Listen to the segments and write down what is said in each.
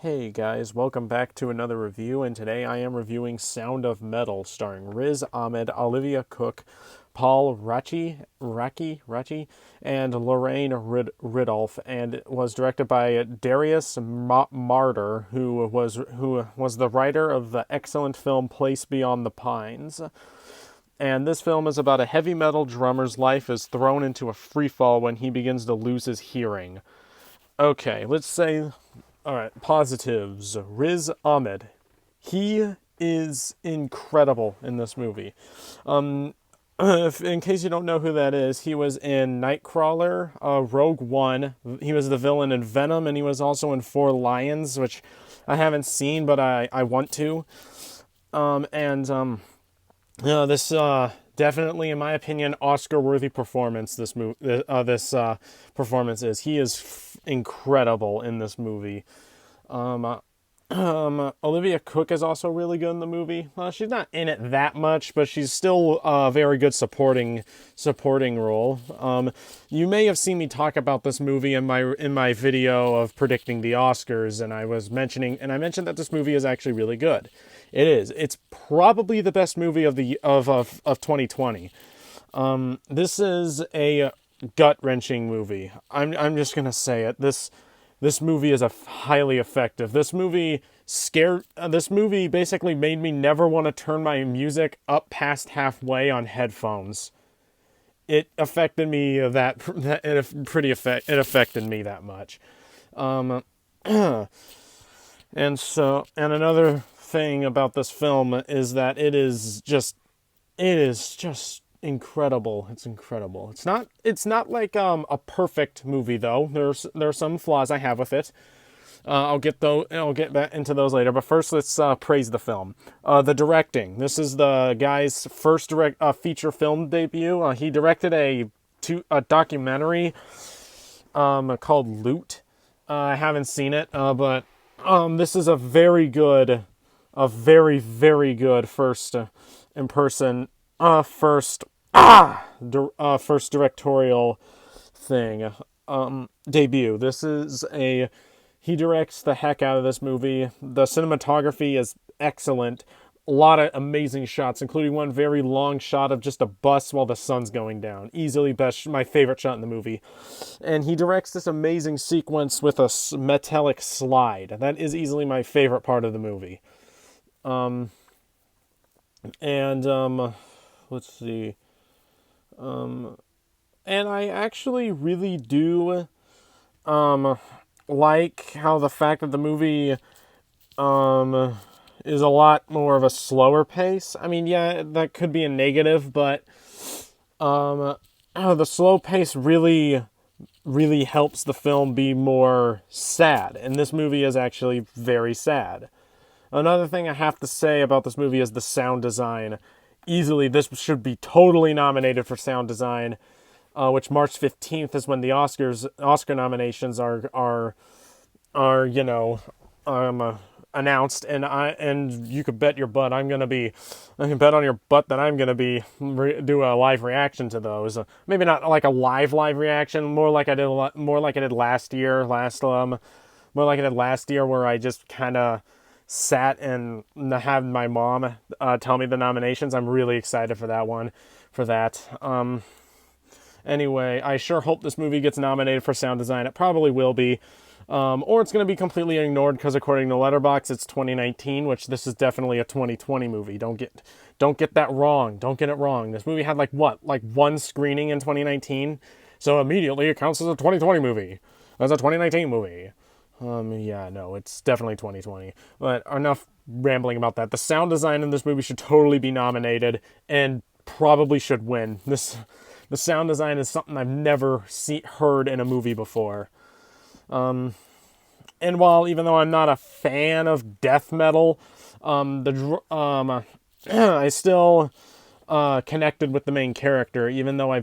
Hey guys, welcome back to another review, and today I am reviewing Sound of Metal, starring Riz Ahmed, Olivia Cook, Paul Raci, and Lorraine Ridolph, and it was directed by Darius Martyr, who was the writer of the excellent film Place Beyond the Pines. And this film is about a heavy metal drummer's life is thrown into a freefall when he begins to lose his hearing. Okay, let's say, all right, positives. Riz Ahmed. He is incredible in this movie. In case you don't know who that is, he was in Nightcrawler, Rogue One. He was the villain in Venom, and he was also in Four Lions, which I haven't seen, but I want to. This definitely, in my opinion, Oscar-worthy performance. This performance is. He is incredible in this movie. Olivia Cook is also really good in the movie. She's not in it that much, but she's still a very good supporting role. You may have seen me talk about this movie in my video of predicting the Oscars, and I mentioned that this movie is actually really good. It is. It's probably the best movie of 2020. This is a gut-wrenching movie. I'm just gonna say it. This movie is highly effective. This movie basically made me never want to turn my music up past halfway on headphones. It affected me it affected me that much. And another thing about this film is that it is just incredible. It's incredible. It's not like a perfect movie though. There's some flaws I have with it. I'll get back into those later. But first, let's praise the film. The directing. This is the guy's first feature film debut. He directed a documentary called Loot. I haven't seen it, but this is a very good, very good first first directorial thing, debut. He directs the heck out of this movie. The cinematography is excellent. A lot of amazing shots, including one very long shot of just a bus while the sun's going down. Easily my favorite shot in the movie. And he directs this amazing sequence with a metallic slide. That is easily my favorite part of the movie. Let's see. And I actually really do like how the fact that the movie is a lot more of a slower pace. I mean, yeah, that could be a negative, but the slow pace really helps the film be more sad. And this movie is actually very sad. Another thing I have to say about this movie is the sound design. Easily, this should be totally nominated for sound design, which March 15th is when the Oscar nominations are announced, and you could bet your butt I can bet on your butt that I'm gonna be do a live reaction to those. Maybe not like a live reaction, more like I did last year, where I just kind of sat and had my mom tell me the nominations. I'm really excited for that. Anyway, I sure hope this movie gets nominated for sound design. It probably will be. Or it's going to be completely ignored because according to Letterboxd, it's 2019, which this is definitely a 2020 movie. Don't get that wrong. Don't get it wrong. This movie had like one screening in 2019, so immediately it counts as a 2020 movie. As a 2019 movie. Yeah, no, it's definitely 2020. But enough rambling about that. The sound design in this movie should totally be nominated and probably should win. The sound design is something I've never heard in a movie before. And even though I'm not a fan of death metal, I still connected with the main character, even though I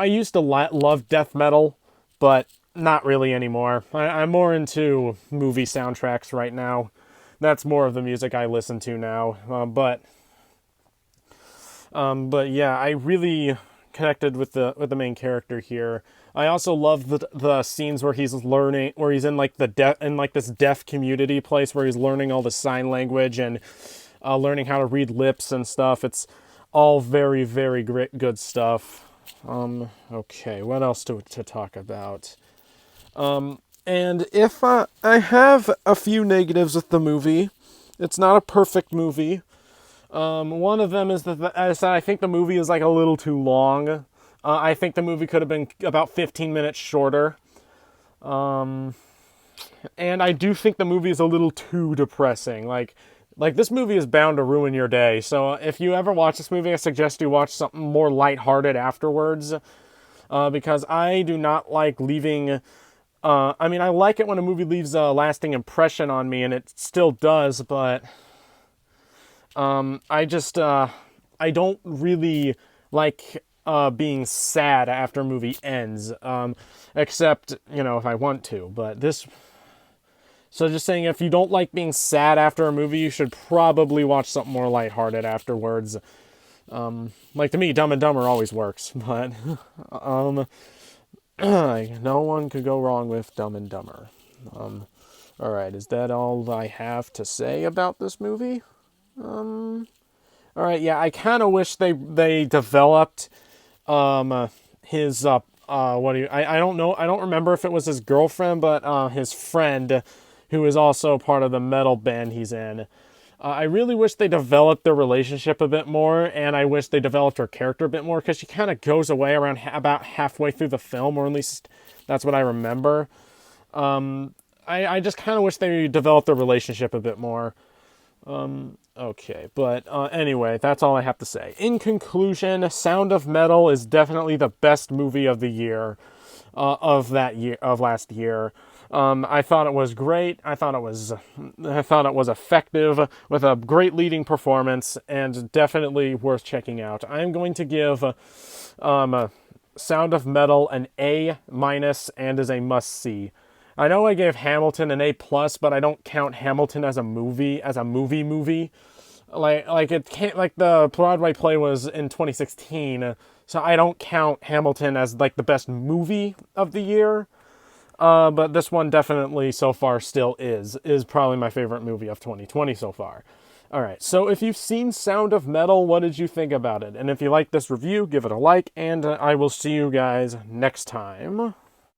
used to love death metal, but not really anymore. I'm more into movie soundtracks right now. That's more of the music I listen to now. But yeah, I really connected with the main character here. I also love the scenes where he's learning, where he's in like this deaf community place where he's learning all the sign language and learning how to read lips and stuff. It's all very, very great, good stuff. Okay, what else to talk about? And if I have a few negatives with the movie, it's not a perfect movie. One of them is that I think the movie is like a little too long. I think the movie could have been about 15 minutes shorter. And I do think the movie is a little too depressing. Like this movie is bound to ruin your day. So if you ever watch this movie, I suggest you watch something more lighthearted afterwards. Because I do not like leaving... I mean, I like it when a movie leaves a lasting impression on me, and it still does, but... I don't really like being sad after a movie ends, except, if I want to, but this... So just saying, if you don't like being sad after a movie, you should probably watch something more lighthearted afterwards. Like, to me, Dumb and Dumber always works, but, no one could go wrong with Dumb and Dumber. Alright, is that all I have to say about this movie? Alright, yeah, I kind of wish they developed, his, I don't know, I don't remember if it was his girlfriend, but, his friend, who is also part of the metal band he's in. I really wish they developed their relationship a bit more, and I wish they developed her character a bit more, because she kind of goes away around about halfway through the film, or at least that's what I remember. I just kind of wish they developed their relationship a bit more. Okay, but anyway, that's all I have to say. In conclusion, Sound of Metal is definitely the best movie of the year, of last year. I thought it was great. I thought it was effective with a great leading performance and definitely worth checking out. I'm going to give Sound of Metal an A- and is a must-see. I know I gave Hamilton an A+, but I don't count Hamilton as a movie. Like it can't, like the Broadway play was in 2016, so I don't count Hamilton as like the best movie of the year. But this one definitely so far still is probably my favorite movie of 2020 so far. Alright, so if you've seen Sound of Metal, what did you think about it? And if you like this review, give it a like, and I will see you guys next time.